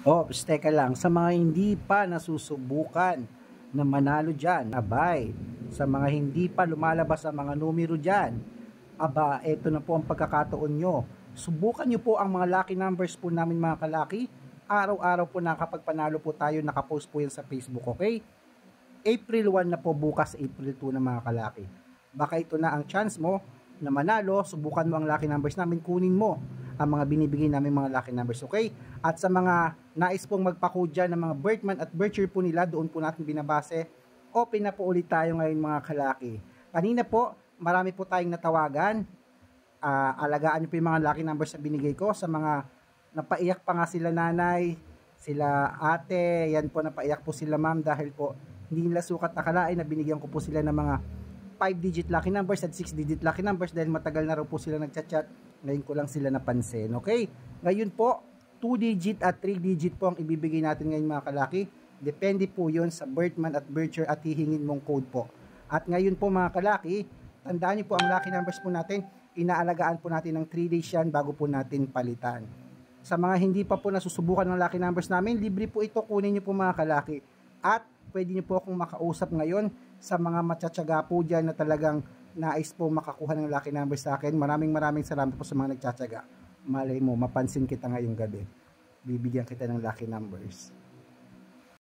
Teka lang, sa mga hindi pa nasusubukan na manalo dyan, abay, sa mga hindi pa lumalabas ang mga numero dyan, aba, eto na po ang pagkakataon nyo. Subukan nyo po ang mga lucky numbers po namin mga kalaki. Araw-araw po nakapagpanalo po tayo, nakapost po yan sa Facebook, okay? April 1 na po bukas, April 2 na mga kalaki. Baka ito na ang chance mo na manalo, subukan mo ang lucky numbers namin, kunin mo ang mga binibigay namin mga lucky numbers, okay? At sa mga nais pong magpa-code dyan ng mga birthmonth at birth year po nila, doon po natin binabase. Open na po ulit tayo ngayon mga kalaki. Kanina po, marami po tayong natawagan. Alagaan nyo po yung mga lucky numbers na binigay ko. Sa mga napaiyak pa nga sila nanay, sila ate, yan po napaiyak po sila ma'am dahil po hindi nila sukat akalain na binigyan ko po sila ng mga 5-digit lucky numbers at 6-digit lucky numbers dahil matagal na raw po sila nagchat-chat. Ngayon ko lang sila napansin, okay? Ngayon po, 2-digit at 3-digit po ang ibibigay natin ngayon mga kalaki. Depende po yun sa birthmonth at birth year at hihingin mong code po. At ngayon po mga kalaki, tandaan niyo po ang lucky numbers po natin, inaalagaan po natin ng 3 days yan bago po natin palitan. Sa mga hindi pa po nasusubukan ng lucky numbers namin, libre po ito, kunin niyo po mga kalaki. At pwede niyo po akong makausap ngayon sa mga matsatsaga po dyan na talagang nais po makakuha ng lucky numbers sa akin. Maraming salamat po sa mga nagtsatsaga. Malay mo, mapansin kita ngayong gabi. Bibigyan kita ng lucky numbers.